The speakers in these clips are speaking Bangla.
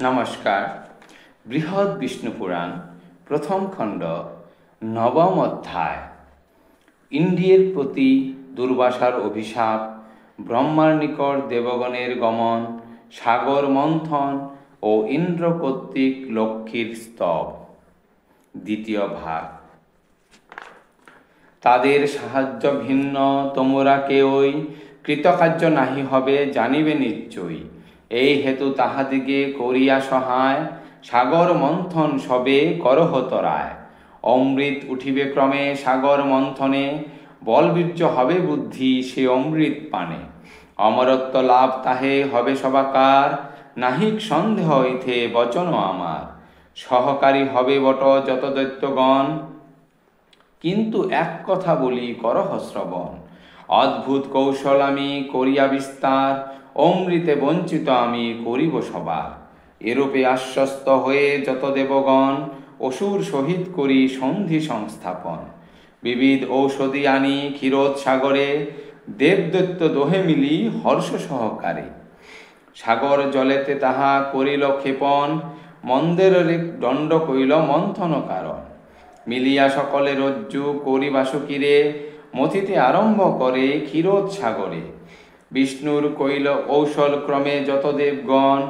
নমস্কার। বৃহৎ বিষ্ণু পুরাণ প্রথম খণ্ড নবম অধ্যায়। ইন্দ্রিয়ের প্রতি দুর্বাসার অভিশাপ, ব্রহ্মার নিকট দেবগণের গমন, সাগর মন্থন ও ইন্দ্র কর্তৃক লক্ষ্মীর স্তব। দ্বিতীয় ভাগ। তাদের সাহায্য ভিন্ন তোমরা কেউই কৃতকার্য নাহি হবে, জানিবে নিশ্চয়ই। এই হেতু তাহাদিগে করিয়া সহায়, সাগর মন্থন সবে করহ তরায়। অমৃত উঠিবে ক্রমে সাগর মন্থনে, বলবীর্য হবে বুদ্ধি সে অমৃত পানে। অমরত্ব লাভ তাহে হবে সবাকার, নাহিক সন্দেহ ইথে বচন আমার। সহকারী হবে বট যত দৈত্যগণ, কিন্তু এক কথা বলি করহ শ্রবণ। অদ্ভুত কৌশল আমি করিয়া বিস্তার, অমৃতে বঞ্চিত আমি করিব সবার। এরূপে আশ্বস্ত হয়ে যত দেবগণ, অসুর সহিত করি সন্ধি সংস্থাপন। বিবিধ ঔষধি আনি ক্ষীরোদ সাগরে, দেবদৈত্য দোহে মিলি হর্ষ সহকারে। সাগর জলেতে তাহা করিল ক্ষেপণ, মন্দের দণ্ড কইল মন্থন কারণ। মিলিয়া সকলে রজ্জু করি বাসুকিরে, মথিতে আরম্ভ করে ক্ষীরোদ সাগরে। বিষ্ণুর কইল কৌশল ক্রমে যত দেবগণ,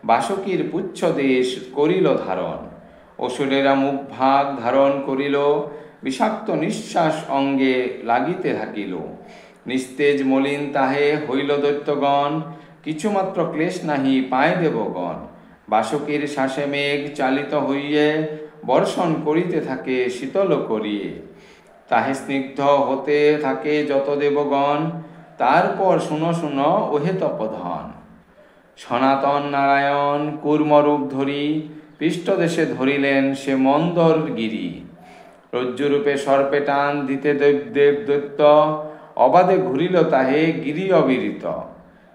বাসুকীর পুচ্ছ দেশ করিল ধারণ। অসুরেরা মুখ ভাগ ধারণ করিল, বিষাক্ত নিঃশ্বাস অঙ্গে লাগিতে থাকিল। নিস্তেজ মলিন তাহে হইল দৈত্যগণ, কিছুমাত্র ক্লেশ নাহি পায় দেবগণ। বাসুকীর শ্বাসে মেঘ চালিত হইয়ে, বর্ষণ করিতে থাকে শীতল করিয়ে। তাহে স্নিগ্ধ হতে থাকে যত দেবগণ, তারপর শুনো শুনো ওহে তপধন। সনাতন নারায়ণ কূর্মরূপ ধরি, পৃষ্ঠদেশে ধরিলেন সে মন্দর গিরি। রজ্জুরূপে সর্পে টান দিতে দেব দৈত্য, অবাধে ঘুরিল তাহে গিরি অবিরিত।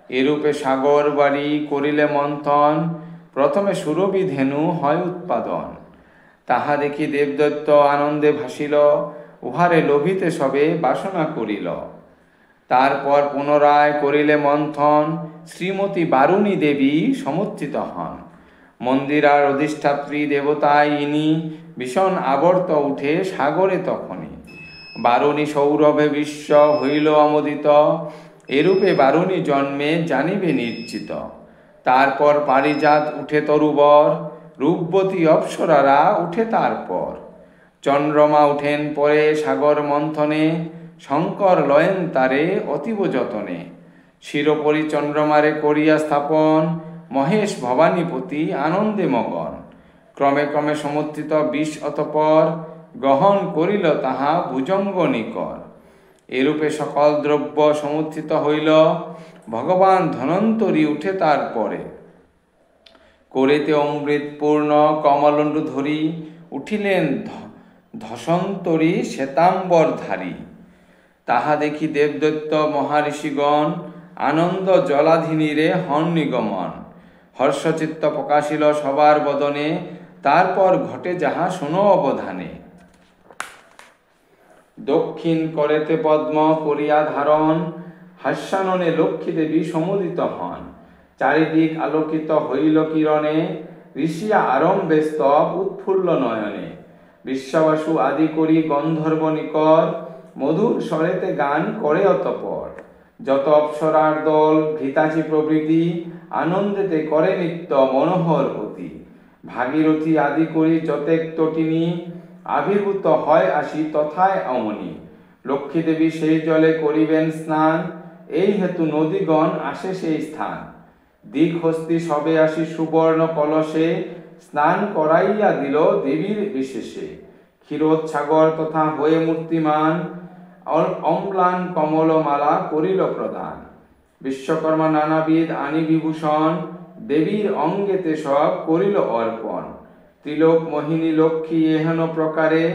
এরূপে সাগর বাড়ি করিলে মন্থন, প্রথমে সুরভি ধেনু হয় উৎপাদন। তাহা দেখি দেবদৈত্য আনন্দে ভাসিল, উহারে লোভিতে সবে বাসনা করিল। তারপর পুনরায় করিলে মন্থন, শ্রীমতী বারুণী দেবী সমর্থিত হন। মন্দিরার অধিষ্ঠাত্রী দেবতায় ইনি, ভীষণ আবর্ত উঠে সাগরে তখনই। বারুণী সৌরভে বিশ্ব হইল আমোদিত, এরূপে বারুণী জন্মে জানিবে নিশ্চিত। তারপর পারিজাত উঠে তরুবর, রূপবতী অপ্সরারা উঠে তারপর। চন্দ্রমা উঠেন পরে সাগর মন্থনে, শঙ্কর লয়েন তারে অতীব যতনে। শিরোপরি চন্দ্রমারে করিয়া স্থাপন, মহেশ ভবানীপতি আনন্দে মগন। ক্রমে ক্রমে সমর্থিত বিষ অতপর, গ্রহণ করিল তাহা ভুজঙ্গ নিকর। এরূপে সকল দ্রব্য সমর্থিত হইল, ভগবান ধনন্তরী উঠে তারপরে। করিতে অমৃত পূর্ণ কমলণ্ডু ধরি, উঠিলেন ধসন্তরী শ্বেতাম্বরধারী। তাহা দেখি দেবদৈত্য মহাঋষিগণ, আনন্দ জলাধিনীরে হন নিগমন। হর্ষচিত্ত প্রকাশিল সবার বদনে, তারপর ঘটে যাহা শোনো অবধানে। দক্ষিণ করেতে পদ্ম করিয়া ধারণ, হাস্যাননে লক্ষ্মী দেবী সমুদিত হন। চারিদিক আলোকিত হইল কিরণে, ঋষিয়া আরম্ভে স্তব উৎফুল্ল নয়নে। বিশ্বাবাসু আদি করি গন্ধর্ব নিকর, মধুর স্বরেতে গান করে অতপর। যত অপ্সরার দল ঘৃতাচি প্রভৃতি, আনন্দেতে করে নিত্য মনোহর অতি। ভাগীরথী আদি করি যতেক তটিনী, আবির্ভূত হয় আসি তথায় অমনি। লক্ষ্মী দেবী সেই জলে করিবেন স্নান, এই হেতু নদীগণ আসে সেই স্থান। দিক হস্তি সবে আসি সুবর্ণ কলসে, স্নান করাইয়া দিল দেবীর বিশেষে। ক্ষীরোদ সাগর তথা হয়ে মূর্তিমান, অম্লান কমলমালা করিল প্রদান। বিশ্বকর্মা নানাবিধ আনি বিভূষণ, দেবীর অঙ্গেতে সব করিল অর্পণ। ত্রিলোক মোহিনী লক্ষ্মী এহেন প্রকারে,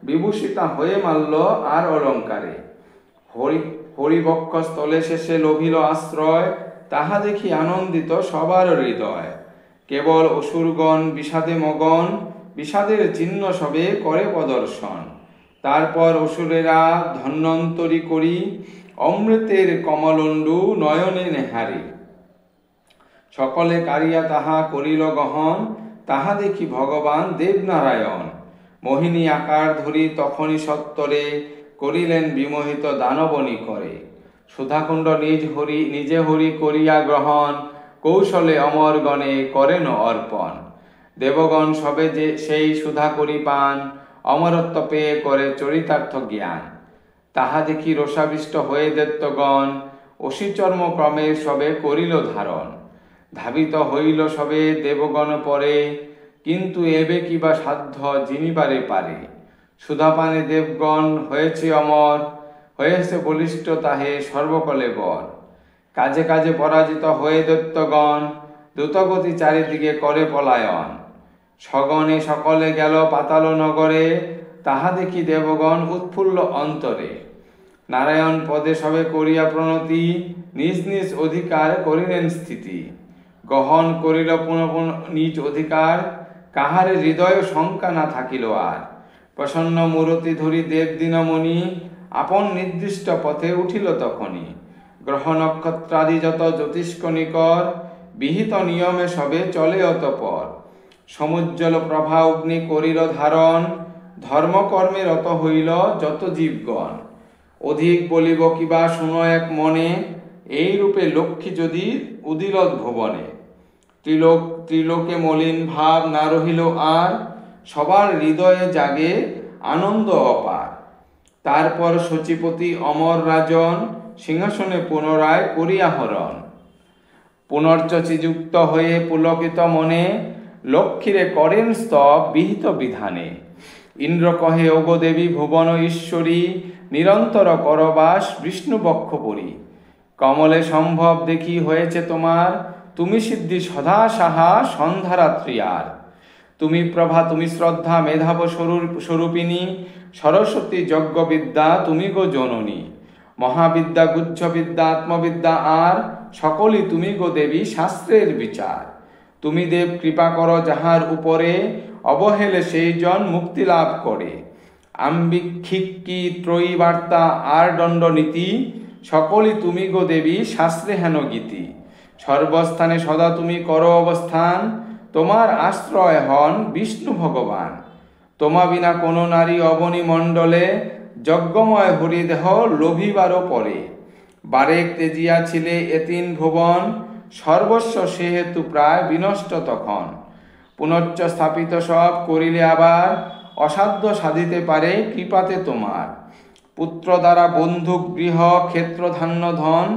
বিভূষিতা হয়ে মাল্য আর অলঙ্কারে। হরিবক্ষ স্থলে শেষে লোভিল আশ্রয়, তাহা দেখি আনন্দিত সবার হৃদয়। কেবল অসুরগণ বিষাদে মগন, বিষাদের চিহ্ন সবে করে প্রদর্শন। তারপর অসুরেরা ধন্বন্তরী করি, অমৃতের কমলণ্ডু নয়নে নেহারি। সকলে কারিয়া তাহা করিল গহন, তাহা দেখি ভগবান দেবনারায়ণ। মোহিনী আকার ধরি তখনই সত্তরে, করিলেন বিমোহিত দানবনী করে। সুধাকুণ্ড নিজে হরি করিয়া গ্রহণ, কৌশলে অমরগণে করেন অর্পণ। দেবগণ সবে যে সেই সুধা করি পান, অমরত্ব পেয়ে করে চরিতার্থ জ্ঞান। তাহা দেখি রসাবিষ্ট হয়ে দৈত্যগণ, অসিচর্ম ক্রমে সবে করিল ধারণ। ধাবিত হইল সবে দেবগণ পরে, কিন্তু এবে কিবা সাধ্য জিনিবারে পারে। সুধাপানে দেবগণ হয়েছে অমর, হয়েছে বলিষ্ঠ তাহে সর্বকলে বর। কাজে কাজে পরাজিত হয়ে দৈত্যগণ, দ্রুতগতি চারিদিকে করে পলায়ন। সগণে সকলে গেল পাতাল নগরে, তাহা দেখি দেবগণ উৎফুল্ল অন্তরে। নারায়ণ পদে সবে করিয়া প্রণতি, নিজ নিজ অধিকার করিলেন স্থিতি। গ্রহণ করিল পুনঃ নিজ অধিকার, কাহারে হৃদয় শঙ্কা না থাকিল আর। প্রসন্ন মূরতি ধরি দেব দিনমণি, আপন নির্দিষ্ট পথে উঠিল তখনই। গ্রহ নক্ষত্রাদি যত জ্যোতিষ্কণিকর, বিহিত নিয়মে সবে চলে অতঃপর। সমুজ্জ্বল প্রভা অগ্নি করিল ধারণ, ধর্মকর্মে রত হইল যত জীবগণ। অধিক বলিব কিবা শুনো এক মনে, এই রূপে লক্ষ্মী যদি উদিলত ভুবনে। ত্রিলোকে মলিন ভাব না রহিল আর, সবার হৃদয়ে জাগে আনন্দ অপার। তারপর সচিপতি অমর রাজন, সিংহাসনে পুনরায় করিয়া হরণ। পুনর্চচিযুক্ত হয়ে পুলকিত মনে, লক্ষ্মীরে করেন স্তব বিহিত বিধানে। ইন্দ্র কহে ওগো দেবী ভুবন ঈশ্বরী, নিরন্তর করবাস বিষ্ণু বক্ষ পরি। কমলে সম্ভব দেখি হয়েছে তোমার, তুমি সিদ্ধি সদা সাহা সন্ধ্যারাত্রি আর। তুমি প্রভা তুমি শ্রদ্ধা মেধাব স্বরূপিণী, সরস্বতী যজ্ঞবিদ্যা তুমি গো জননী। মহাবিদ্যা গুহ্যবিদ্যা আত্মবিদ্যা আর, সকলই তুমি গো দেবী শাস্ত্রের বিচার। তুমি দেব কৃপা করো যাহার উপরে, অবহেলে সেই জন মুক্তি লাভ করে। আম্বিক্ষিক্কি ত্রয়ী বার্তা আর দণ্ড নীতি, সকলই তুমি গো দেবী শাস্ত্রে হেন গীতি। সর্বস্থানে সদা তুমি করো অবস্থান, তোমার আশ্রয় হন বিষ্ণু ভগবান। তোমা বিনা কোনো নারী অবনী মণ্ডলে, যজ্ঞময় হরিদেহ লোভিবারও পরে। বারেক তেজিয়া ছিলে এতিন ভুবন, সর্বস্ব সেহেতু প্রায় বিনষ্ট তখন। পুনশ্চ স্থাপিত সব করিলে আবার, অসাধ্য সাধিতে পারে কৃপাতে তোমার। পুত্র দ্বারা বন্ধুক গৃহ ক্ষেত্র ধান্য ধন,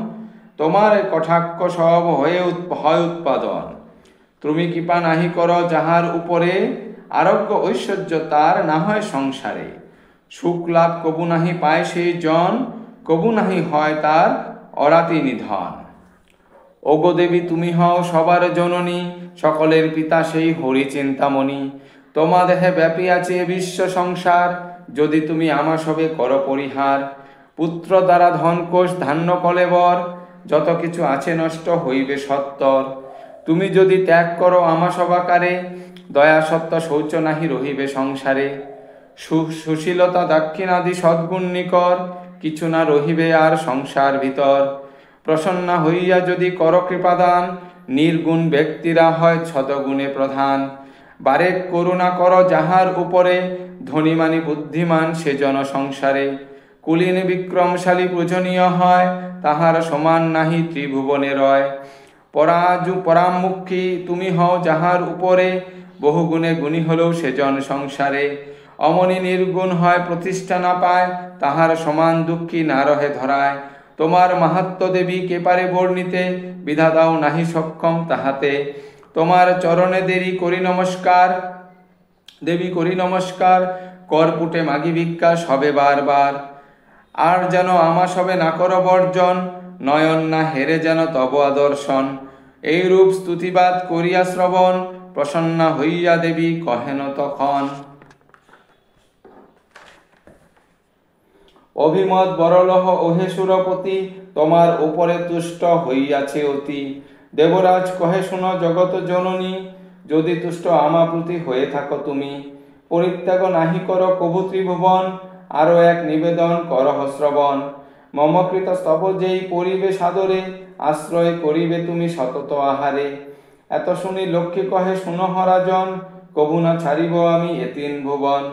তোমার কটাক্ষ সব হয় উৎপাদন। তুমি কৃপা নাহি করো যাহার উপরে, আরোগ্য ঐশ্বর্য তার না হয় সংসারে। সুখ লাভ কবু নাহি পায় সেই জন, কবু নাহি হয় তার অরাতি নিধন। ওগো দেবী তুমি হও সবার জননী, সকলের পিতা সেই হরি চিন্তামণি। তোমা দেহে ব্যাপী আছে বিশ্ব সংসার, যদি তুমি আমা সবে কর পরিহার। পুত্র দ্বারা ধনকোষ ধান্য কলেবর, যত কিছু আছে নষ্ট হইবে সত্তর। তুমি যদি ত্যাগ করো আমা সবাকারে, দয়া সত্য শৌচ নাহি রহিবে সংসারে। সুশীলতা দাক্ষিণাদি সদ্গুণ নিকর, কিছু না রহিবে আর সংসার ভিতর। প্রসন্না হইয়া যদি কর কৃপাদান, নির্গুণ ব্যক্তিরা হয় শতগুণে প্রধান। বারেক করুণা কর যাহার উপরে, ধনীমানি বুদ্ধিমান সে জন সংসারে। কুলীন বিক্রমশালী পূজনীয় হয়, তাহার সমান নাহি ত্রিভুবনে রয়। পরামুখী তুমি হও যাহার উপরে, বহুগুণে গুণী হলেও সে জন সংসারে। অমনি নির্গুণ হয় প্রতিষ্ঠা না পায়, তাহার সমান দুঃখী না রহে ধরায়। তোমার মাহাত্ম্য দেবী কে পারে বর্ণিতে, বিধাতাও নাহি সক্ষম তাহাতে। তোমার চরণে দেরি করি নমস্কার, দেবী করি নমস্কার। করপুটে মাগি ভিক্ষা সবে বারবার, আর যেন আমা সবে না কর বর্জন। নয়ন না হেরে যেন তব আদর্শন। এই রূপ স্তুতিবাদ করিয়া শ্রবণ, প্রসন্না হইয়া দেবী কহেন তখন। অভিমত বরলহ ওহে সুরপতি, তোমার উপরে তুষ্ট হইয়াছে অতি। দেবরাজ কহে শুনো জগত জননী, যদি তুষ্ট আমা প্রতি হয়ে থাকো তুমি। পরিত্যাগ নাহি কর কভু ত্রিভুবন, আরো এক নিবেদন করহ শ্রবণ। মমকৃত স্তব যেই পরিবে সাদরে, আশ্রয় করিবে তুমি সতত আহারে। এত শুনি লক্ষ্মী কহে শুনহ রাজন, কভু না ছাড়িব আমি এ তিন ভুবন।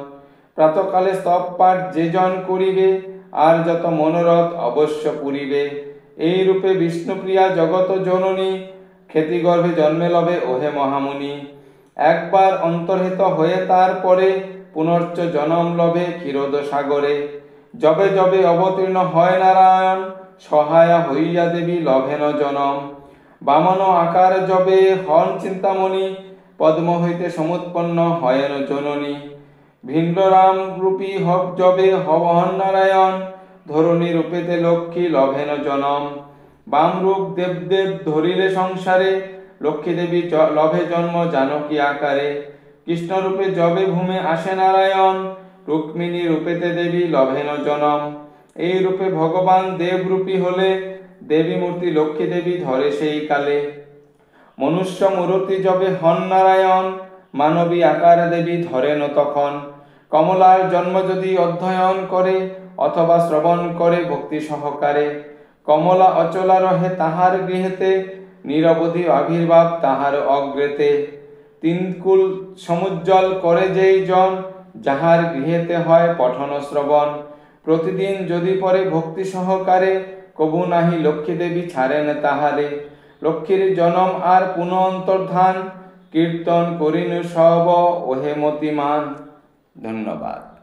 প্রাতকালে স্তব পাঠ যে জন করিবে, আর যত মনোরথ অবশ্য পুরিবে। এই রূপে বিষ্ণুপ্রিয়া জগত জননী, খ্যাতি গর্ভে জন্মে লবে ওহে মহামুনি। একবার অন্তর্হিত হয়ে তারপরে, পুনশ্চ জনম লবে ক্ষীরোদ সাগরে। যবে যবে অবতীর্ণ হয় নারায়ণ, সহায়া হইয়া দেবী লভেন জনম। বামন আকার যবে হন চিন্তামণি, পদ্ম হইতে সমুৎপন্ন হয়েন জননী। ভিন্ডরাম রূপী যবে হন নারায়ণ, ধরণী রূপেতে লক্ষ্মী লভেন জনম। বামরূপ দেবদেব ধরিলে সংসারে, লক্ষ্মী দেবী লভে জন্ম জানকী আকারে। কৃষ্ণরূপে যবে ভূমে আসে নারায়ণ, রুক্মিণী রূপেতে দেবী লভেন জনম। এই রূপে ভগবান দেবরূপী হলে, দেবী মূর্তি লক্ষ্মী দেবী ধরে সেই কালে। মনুষ্য মূর্তি যবে হন নারায়ণ, মানবী আকার দেবী ধরেন তখন। কমলার জন্ম যদি অধ্যয়ন করে, অথবা শ্রবণ করে ভক্তি সহকারে। কমলা অচলা রহে তাহার গৃহেতে, নিরবধি আবির্ভাব তাহার অগ্রেতে। তিনকুল সমুজ্জ্বল করে যেই জন, যাহার গৃহেতে হয় পঠন শ্রবণ। প্রতিদিন যদি পরে ভক্তি সহকারে, কবু নাহি লক্ষ্মী দেবী ছাড়েন তাহারে। লক্ষ্মীর জনম আর পুনঃ অন্তর্ধান, কীর্তন করিনু সব ওহে মতিমান। ধন্যবাদ।